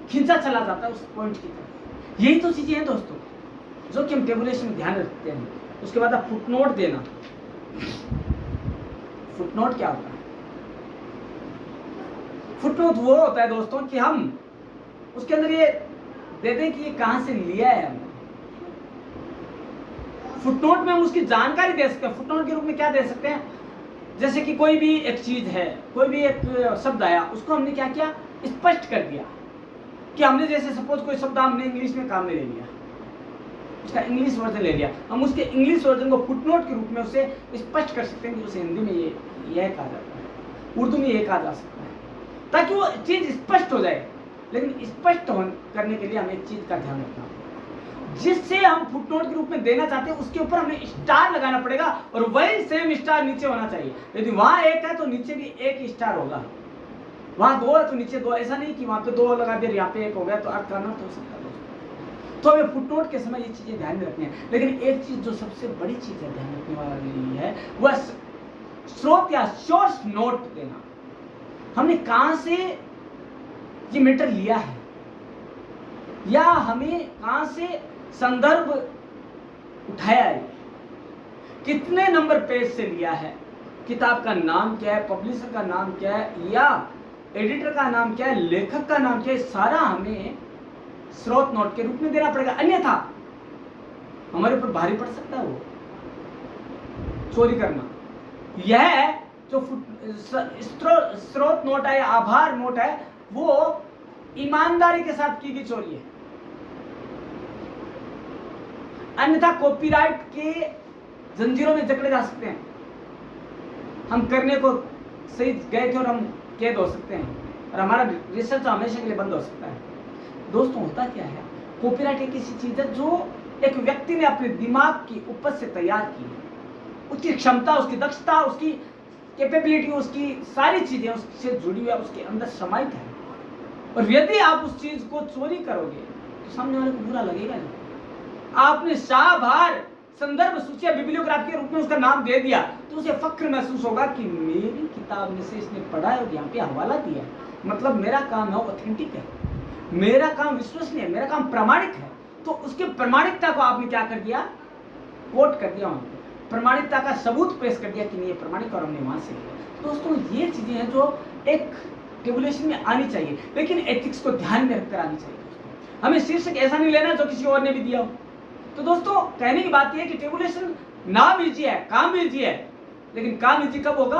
खींचा चला जाता है उस पॉइंट की तरफ। यही तो चीजें हैं दोस्तों जो कि हम टेबुलेशन में ध्यान रखते हैं। उसके बाद आप फुटनोट देना। फुटनोट क्या होता है? फुटनोट वो होता है दोस्तों कि हम उसके अंदर ये दे दें कि ये कहां से लिया है हमने। फुटनोट में हम उसकी जानकारी दे सकते हैं। फुटनोट के रूप में क्या दे सकते हैं? जैसे कि कोई भी एक चीज है, कोई भी एक शब्द आया, उसको हमने क्या किया, स्पष्ट कर दिया। कि हमने जैसे सपोज कोई शब्द हमने इंग्लिश में काम में ले लिया, उसका इंग्लिश वर्जन ले लिया, हम उसके इंग्लिश वर्जन को फुटनोट के रूप में उसे स्पष्ट कर सकते हैं कि उसे हिंदी में यह कहा जाता है, उर्दू में यह कहा जा सकता है, ताकि वो चीज स्पष्ट हो जाए। लेकिन स्पष्ट करने के लिए हमें एक चीज का ध्यान रखना होगा, जिससे हम फुटनोट के रूप में देना चाहते हैं उसके ऊपर हमें स्टार लगाना पड़ेगा और वही सेम स्टार नीचे होना चाहिए। यदि वहां एक है तो नीचे भी एक स्टार होगा, वहां दो है तो नीचे दो। ऐसा नहीं कि वहां पे दो लगा दिया यहाँ पे एक हो गया तो अर्थ अनर्थ हो सकता है दोस्तों। तो हमें फुटनोट के समय ये चीजें ध्यान में रखनी है। लेकिन एक चीज जो सबसे बड़ी चीज है ध्यान रखने वाली है, वह स्रोत या सोर्स नोट देना। हमने कहां से ये मैटर लिया है या हमें कहां से संदर्भ उठाया है, कितने नंबर पेज से लिया है, किताब का नाम क्या है, पब्लिशर का नाम क्या है, या एडिटर का नाम क्या है, लेखक का नाम क्या है, सारा हमें स्रोत नोट के रूप में देना पड़ेगा। अन्यथा हमारे ऊपर भारी पड़ सकता है वो चोरी करना। यह जो स्रोत नोट है या आभार नोट है वो ईमानदारी के साथ की गई चोरी है। अन्यथा कॉपीराइट के जंजीरों में जकड़े जा सकते हैं। हम करने को सही गए थे और हम कैद हो सकते हैं और हमारा रिसर्च हमेशा के लिए बंद हो सकता है। दोस्तों होता क्या है, कॉपीराइट एक ऐसी चीज है जो एक व्यक्ति ने अपने दिमाग की उपज से तैयार की है। उसकी क्षमता, उसकी दक्षता, उसकी कैपेबिलिटी, उसकी सारी चीजें उससे जुड़ी हुई है, उसके अंदर समाहित है। और यदि आप उस चीज को चोरी करोगे तो सामने वाले को बुरा लगेगा नहीं। आपने शाहभार संदर्भ सूची बिब्लियोग्राफी के रूप में उसका नाम दे दिया तो उसे फक्र महसूस होगा कि मेरी किताब में से इसने पढ़ा है और यहाँ पे हवाला दिया है, मतलब मेरा काम है ऑथेंटिक है, मेरा काम विश्वसनीय है, मेरा काम प्रामाणिक है। तो उसके प्रामाणिकता को आपने क्या कर दिया, कोट कर दिया, प्रामाणिकता का सबूत पेश कर दिया कि नहीं ये प्रामाणिक और हमने वहां से किया। दोस्तों ये चीजें हैं जो एक टेबुलेशन में आनी चाहिए, लेकिन एथिक्स को ध्यान में रखकर आनी चाहिए। हमें शीर्षक ऐसा नहीं लेना जो किसी और ने भी दिया हो। तो दोस्तों कहने की बात यह है कि टेबुलेशन नाम इजी है, काम इजी है, लेकिन काम इजी कब होगा,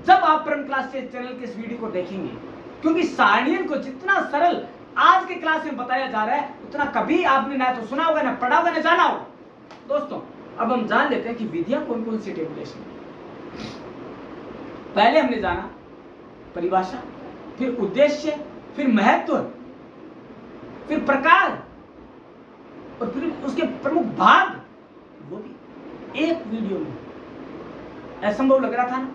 जब आप परम क्लास से चैनल के इस वीडियो को देखेंगे। क्योंकि सारणियन को जितना सरल आज के क्लास में बताया जा रहा है उतना कभी आपने ना तो सुना होगा, ना पढ़ा होगा, ना जाना होगा। दोस्तों अब हम जान लेते हैं कि विधियां कौन कौन सी टेबुलेशन। पहले हमने जाना परिभाषा, फिर उद्देश्य, फिर महत्व, फिर प्रकार और फिर उसके प्रमुख भाग, वो भी एक वीडियो में। असंभव लग रहा था ना?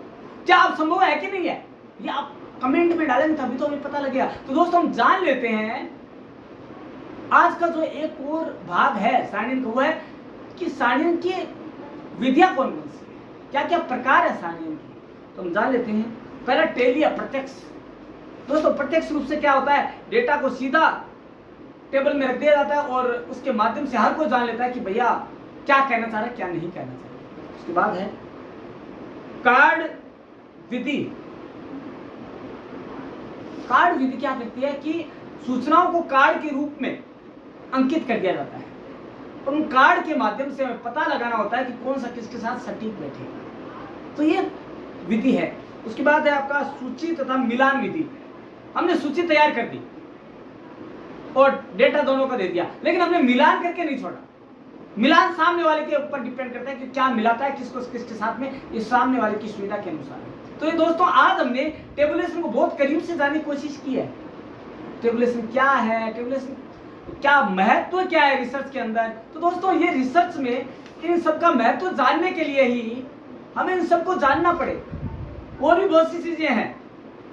क्या अब संभव है कि नहीं है? ये आप कमेंट में डालेंगे तभी तो हमें पता लगेगा। तो दोस्तों हम जान लेते हैं आज का जो एक और भाग है सारणियन का, वो है कि सारणियन की विधियां कौन कौन सी है, क्या क्या प्रकार है सारणियन की। तो हम जान लेते हैं। पहला टेली या प्रत्यक्ष। दोस्तों प्रत्यक्ष रूप से क्या होता है, डेटा को सीधा टेबल में रख दिया जाता है और उसके माध्यम से हर कोई जान लेता है कि भैया क्या कहना चाह रहा है, क्या नहीं कहना चाह रहा। उसके बाद है कार्ड विधि। कार्ड विधि क्या करती है कि सूचनाओं को कार्ड के रूप में अंकित कर दिया जाता है और उन कार्ड के माध्यम से हमें पता लगाना होता है कि कौन सा किसके साथ सटीक बैठेगा। तो ये विधि है। उसके बाद है आपका सूची तथा मिलान विधि। हमने सूची तैयार कर दी और डेटा दोनों का दे दिया, लेकिन हमने मिलान करके नहीं छोड़ा। मिलान सामने वाले के ऊपर डिपेंड करता है कि क्या मिलाता है किसको किसके साथ में, ये सामने वाले की सुविधा के अनुसार है। तो ये दोस्तों आज हमने टेबुलेशन को बहुत करीब से जानने की कोशिश की है। टेबुलेशन क्या है, टेबुलेशन क्या महत्व क्या है रिसर्च के अंदर। तो दोस्तों ये रिसर्च में इन सबका महत्व जानने के लिए ही हमें इन सबको जानना पड़े। और भी बहुत सी चीजें हैं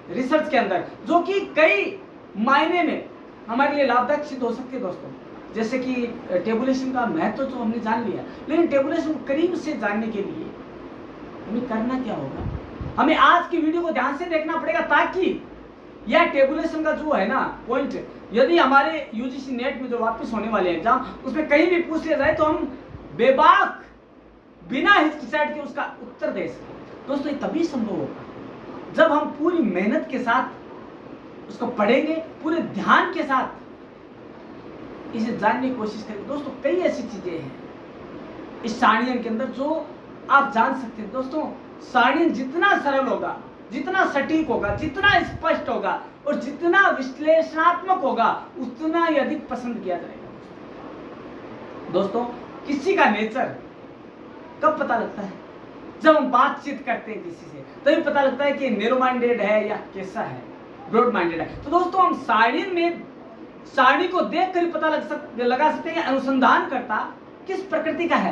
रिसर्च के अंदर जो कि कई मायने में हमारे लिए लाभदायक सिद्ध हो सकती है दोस्तों। जैसे कि टेबुलेशन का महत्व तो हमने जान लिया, लेकिन टेबुलेशन को करीब से जानने के लिए हमें करना क्या होगा, हमें आज की वीडियो को ध्यान से देखना पड़ेगा ताकि यह टेबुलेशन का जो है ना पॉइंट, यदि हमारे यूजीसी नेट में जो वापस होने वाले एग्जाम उसमें कहीं भी पूछ लिया जाए तो हम बेबाक बिना हिचकिचाहट के उसका उत्तर दे सकें। दोस्तों ये तभी संभव होगा जब हम पूरी मेहनत के साथ उसको पढ़ेंगे, पूरे ध्यान के साथ इसे जानने की कोशिश करेंगे। दोस्तों कई ऐसी चीजें हैं इस सारणियन के अंदर जो आप जान सकते हैं। दोस्तों सारणियन जितना सरल होगा, जितना सटीक होगा, जितना स्पष्ट होगा और जितना विश्लेषणात्मक होगा उतना ही अधिक पसंद किया जाएगा। दोस्तों किसी का नेचर कब पता लगता है, जब हम बातचीत करते हैं किसी से, तभी पता लगता है कि नैरो माइंडेड है या कैसा है, ब्रॉड माइंडेड है। तो दोस्तों हम सारणियन में सारणी को देखकर ही पता लगा सकते हैं अनुसंधान करता किस प्रकृति का है,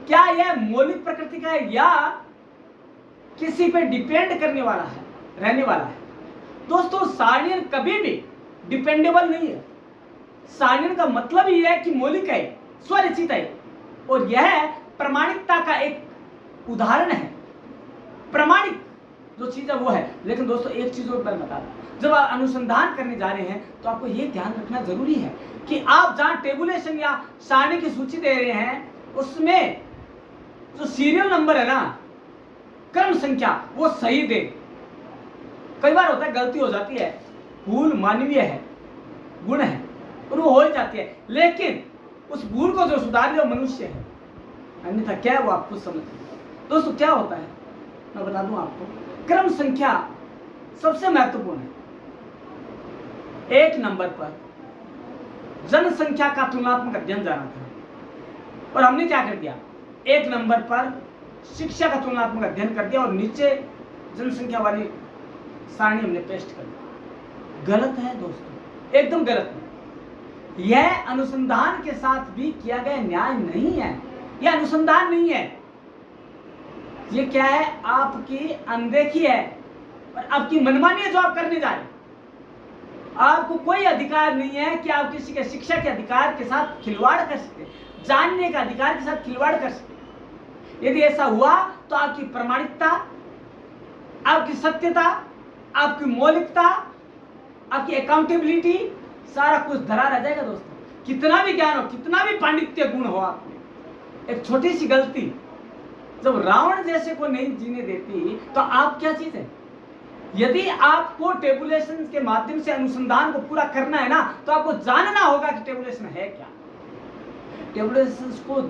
क्या यह मौलिक प्रकृति का है या किसी पे डिपेंड करने वाला है, रहने वाला है। दोस्तों सारणियन कभी भी डिपेंडेबल नहीं है। सारणियन का मतलब ही है कि मौलिक है, स्वरचित है और यह प्रमाणिकता का एक उदाहरण है। प्रमाणिक जो चीज है वो है। लेकिन दोस्तों एक चीज और मैं बता दूं, जब आप अनुसंधान करने जा रहे हैं तो आपको यह ध्यान रखना जरूरी है कि आप जहां टेबुलेशन या सारणी की सूची दे रहे हैं उसमें जो सीरियल नंबर है ना, क्रम संख्या, वो सही दे। कई बार होता है गलती हो जाती है, भूल मानवीय है, गुण है और वो हो ही जाती है, लेकिन उस भूल को जो सुधार ले वो मनुष्य है, अन्यथा क्या है वो आप खुद समझते। दोस्तों क्या होता है मैं बता दूं आपको, क्रम संख्या सबसे महत्वपूर्ण है। एक नंबर पर जनसंख्या का तुलनात्मक अध्ययन जाना था और हमने क्या कर दिया, एक नंबर पर शिक्षा का तुलनात्मक अध्ययन कर दिया और नीचे जनसंख्या वाली सारणी हमने पेस्ट कर दी। गलत है दोस्तों, एकदम गलत है। यह अनुसंधान के साथ भी किया गया न्याय नहीं है, यह अनुसंधान नहीं है, ये क्या है, आपकी अनदेखी है और आपकी मनमानी है जो आप करने जा रहे हैं। आपको कोई अधिकार नहीं है कि आप किसी के शिक्षा के अधिकार के साथ खिलवाड़ कर सकते, जानने का अधिकार के साथ खिलवाड़ कर सकते। यदि ऐसा हुआ तो आपकी प्रामाणिकता, आपकी सत्यता, आपकी मौलिकता, आपकी अकाउंटेबिलिटी, सारा कुछ धरा रह जाएगा। दोस्तों कितना भी ज्ञान हो, कितना भी पांडित्य गुण हो, आप में एक छोटी सी गलती जब रावण जैसे को नहीं जीने देती तो आप क्या चीज है। यदि आपको टेबुलेशन के माध्यम से अनुसंधान को पूरा करना है ना, तो आपको जानना होगा कि टेबुलेशन है क्या। टेबुलेशन को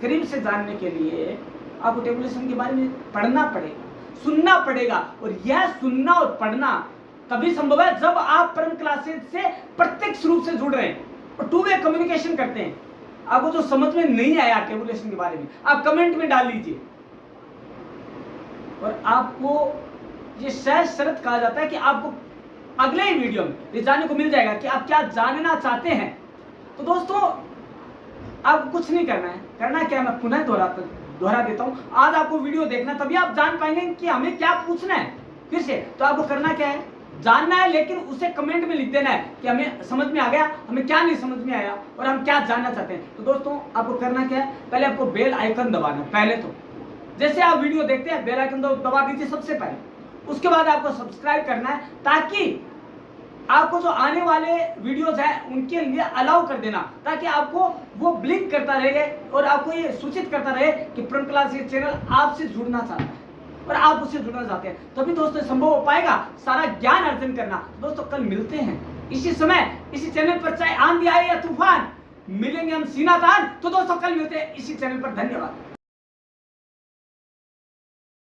करीब से जानने के लिए आपको टेबुलेशन के बारे में पढ़ना पड़ेगा, सुनना पड़ेगा और यह सुनना और पढ़ना तभी संभव है जब आप परम क्लासेस से प्रत्यक्ष रूप से जुड़ रहे हैं और टू वे कम्युनिकेशन करते हैं। आपको जो समझ में नहीं आया टेबुलेशन के बारे में आप कमेंट में डाल लीजिए और आपको ये सहज शरत कहा जाता है कि आपको अगले ही वीडियो में ये जानने को मिल जाएगा कि आप क्या जानना चाहते हैं। तो दोस्तों आपको कुछ नहीं करना है क्या, मैं पुनः दोहरा देता हूं। आज आपको वीडियो देखना, तभी आप जान पाएंगे कि हमें क्या पूछना है। फिर से तो आपको करना क्या है, जानना है, लेकिन उसे कमेंट में लिख देना है कि हमें समझ में आ गया, हमें क्या नहीं समझ में आया और हम क्या जानना चाहते हैं। तो दोस्तों आपको करना क्या है, पहले आपको बेल आइकन दबाना है। पहले तो जैसे आप वीडियो देखते हैं बेल आइकन दबा दीजिए सबसे पहले। उसके बाद आपको सब्सक्राइब करना है, ताकि आपको जो आने वाले वीडियोज हैं उनके लिए अलाउ कर देना, ताकि आपको वो ब्लिंक करता रहे और आपको ये सूचित करता रहे कि प्रण क्लास ये चैनल आपसे जुड़ना चाहता है और आप उससे जुड़ना चाहते हैं। तभी दोस्तों संभव हो पाएगा सारा ज्ञान अर्जन करना। दोस्तों कल मिलते हैं इसी समय इसी चैनल पर, चाहे आंधी आए या तूफान, मिलेंगे हम सीना तान। तो दोस्तों कल मिलते हैं इसी चैनल पर। धन्यवाद।